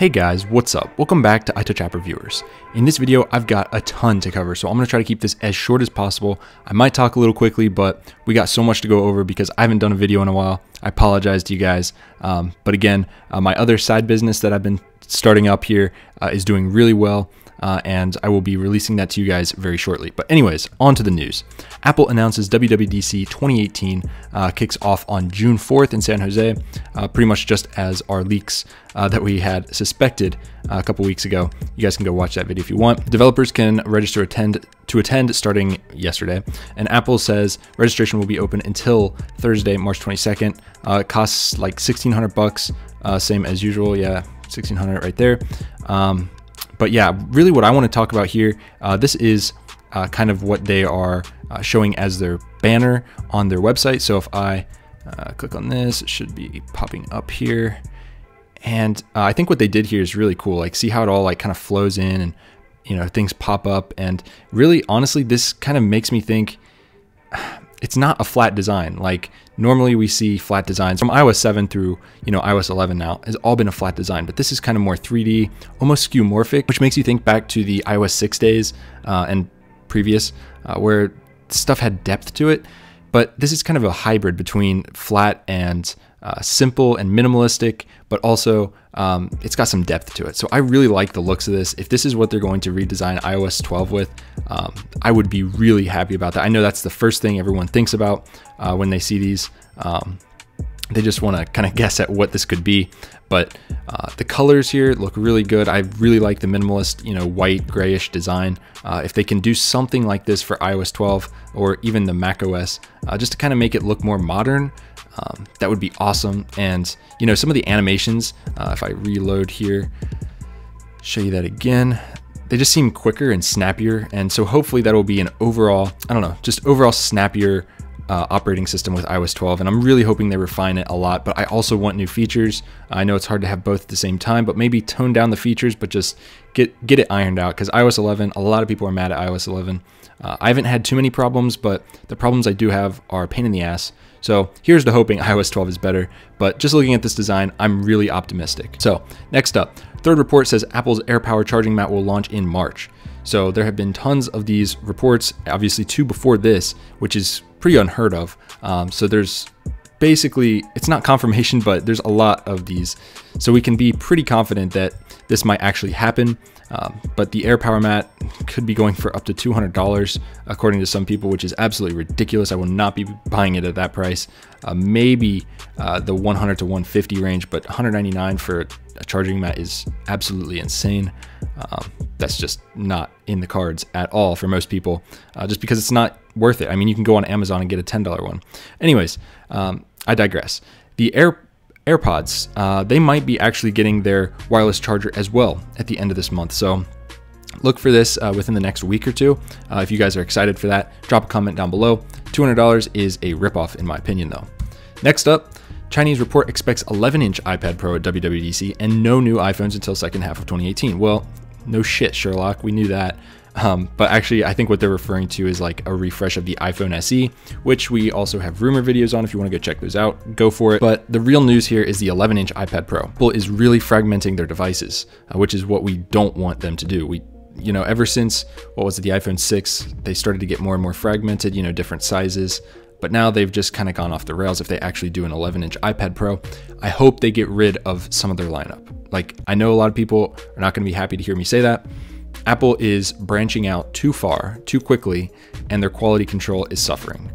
Hey guys, what's up? Welcome back to iTouch App Reviewers. In this video, I've got a ton to cover, so I'm going to try to keep this as short as possible. I might talk a little quickly, but we got so much to go over because I haven't done a video in a while. I apologize to you guys. But again, my other side business that I've been starting up here is doing really well. And I will be releasing that to you guys very shortly. But anyways, on to the news. Apple announces WWDC 2018 kicks off on June 4th in San Jose, pretty much just as our leaks that we had suspected a couple weeks ago. You guys can go watch that video if you want. Developers can register to attend starting yesterday, and Apple says registration will be open until Thursday, March 22nd. It costs like $1,600, same as usual. Yeah, $1,600 right there. But yeah, really what I want to talk about here, this is kind of what they are showing as their banner on their website. So if I click on this, it should be popping up here. And I think what they did here is really cool. Like, see how it all like kind of flows in and, you know, things pop up. And really, honestly, this kind of makes me think it's not a flat design. Like, normally we see flat designs from iOS 7 through, you know, iOS 11 now has all been a flat design, but this is kind of more 3D, almost skeuomorphic, which makes you think back to the iOS 6 days and previous, where stuff had depth to it. But this is kind of a hybrid between flat and simple and minimalistic, but also it's got some depth to it. So I really like the looks of this. If this is what they're going to redesign iOS 12 with, I would be really happy about that. I know that's the first thing everyone thinks about when they see these. They just want to kind of guess at what this could be, but the colors here look really good. I really like the minimalist, you know, white grayish design. If they can do something like this for iOS 12 or even the macOS, just to kind of make it look more modern, that would be awesome. And you know, some of the animations, if I reload here, show you that again, they just seem quicker and snappier. And so hopefully that will be an overall, I don't know, just overall snappier operating system with iOS 12, and I'm really hoping they refine it a lot. But I also want new features. I know it's hard to have both at the same time, but maybe tone down the features, but just get it ironed out, because iOS 11, a lot of people are mad at iOS 11. I haven't had too many problems, but the problems I do have are a pain in the ass. So here's to hoping iOS 12 is better, but just looking at this design, I'm really optimistic. So next up, third report says Apple's AirPower charging mat will launch in March. So there have been tons of these reports, obviously two before this, which is pretty unheard of. So there's basically, it's not confirmation, but there's a lot of these. So we can be pretty confident that this might actually happen. But the AirPower mat could be going for up to $200, according to some people, which is absolutely ridiculous. I will not be buying it at that price. Maybe the 100 to 150 range, but $199 for a charging mat is absolutely insane. That's just not in the cards at all for most people, just because it's not worth it. I mean, you can go on Amazon and get a $10 one. Anyways, I digress. The AirPods, they might be actually getting their wireless charger as well at the end of this month. So look for this within the next week or two. If you guys are excited for that, drop a comment down below. $200 is a ripoff in my opinion though. Next up, Chinese report expects 11-inch iPad Pro at WWDC and no new iPhones until second half of 2018. Well, no shit, Sherlock, we knew that. But actually, I think what they're referring to is like a refresh of the iPhone SE, which we also have rumor videos on. If you want to go check those out, go for it. But the real news here is the 11-inch iPad Pro. Apple is really fragmenting their devices, which is what we don't want them to do. You know, ever since, what was it, the iPhone 6, they started to get more and more fragmented, you know, different sizes. But now they've just kind of gone off the rails. If they actually do an 11-inch iPad Pro, I hope they get rid of some of their lineup. Like, I know a lot of people are not going to be happy to hear me say that. Apple is branching out too far, too quickly, and their quality control is suffering.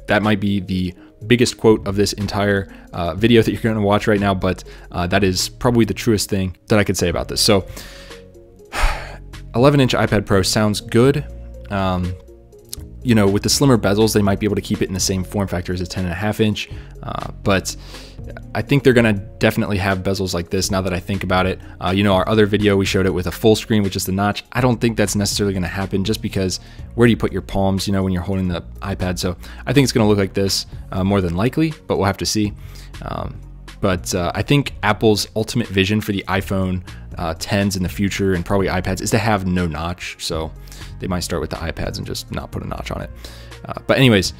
That might be the biggest quote of this entire video that you're going to watch right now, but that is probably the truest thing that I could say about this. So 11-inch iPad Pro sounds good. You know, with the slimmer bezels, they might be able to keep it in the same form factor as a 10.5-inch, but I think they're gonna definitely have bezels like this now that I think about it. You know, our other video, we showed it with a full screen with just the notch. I don't think that's necessarily gonna happen, just because where do you put your palms, you know, when you're holding the iPad? So I think it's gonna look like this more than likely, but we'll have to see. But I think Apple's ultimate vision for the iPhone 10s in the future, and probably iPads, is to have no notch. So they might start with the iPads and just not put a notch on it. But anyways,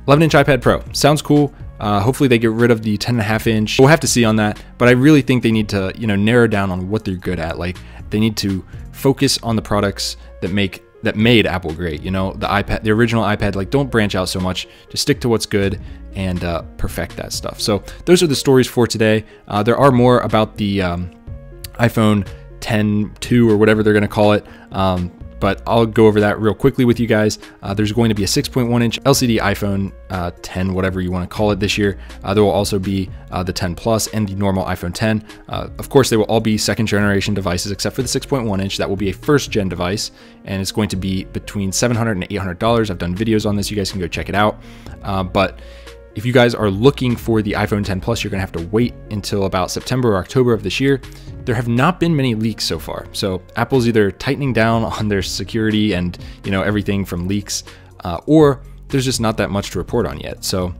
11-inch iPad Pro sounds cool. Hopefully they get rid of the 10.5 inch. We'll have to see on that, but I really think they need to, you know, narrow down on what they're good at. Like, they need to focus on the products that made Apple great. You know, the iPad, the original iPad. Like, don't branch out so much. Just stick to what's good and perfect that stuff. So those are the stories for today. There are more about the iPhone 10.2 or whatever they're going to call it. But I'll go over that real quickly with you guys. There's going to be a 6.1 inch LCD iPhone 10, whatever you want to call it, this year. There will also be the 10 Plus and the normal iPhone 10. Of course, they will all be second generation devices except for the 6.1 inch. That will be a first gen device, and it's going to be between $700 and $800. I've done videos on this. You guys can go check it out. But if you guys are looking for the iPhone 10 Plus, you're going to have to wait until about September or October of this year. There have not been many leaks so far. So Apple's either tightening down on their security and, you know, everything from leaks, or there's just not that much to report on yet. So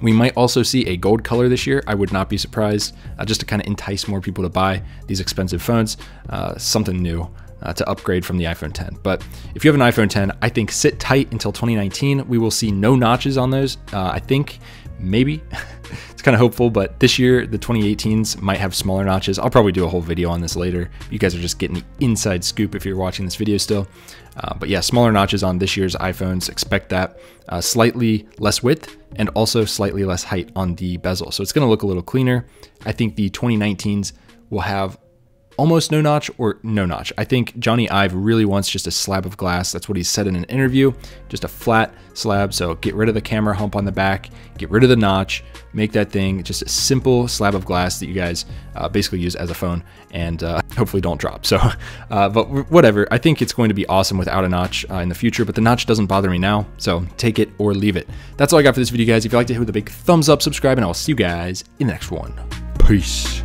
we might also see a gold color this year. I would not be surprised, just to kind of entice more people to buy these expensive phones, something new. To upgrade from the iPhone 10. But if you have an iPhone 10, I think sit tight until 2019. We will see no notches on those. I think maybe it's kind of hopeful, but this year the 2018s might have smaller notches. I'll probably do a whole video on this later. You guys are just getting the inside scoop if you're watching this video still. But yeah, smaller notches on this year's iPhones. Expect that. Slightly less width and also slightly less height on the bezel. So it's going to look a little cleaner. I think the 2019s will have almost no notch or no notch. I think Johnny Ive really wants just a slab of glass. That's what he said in an interview, just a flat slab. So get rid of the camera hump on the back, get rid of the notch, make that thing just a simple slab of glass that you guys basically use as a phone and hopefully don't drop. So, but whatever, I think it's going to be awesome without a notch in the future, but the notch doesn't bother me now. So take it or leave it. That's all I got for this video, guys. If you liked it, hit with a big thumbs up, subscribe, and I'll see you guys in the next one. Peace.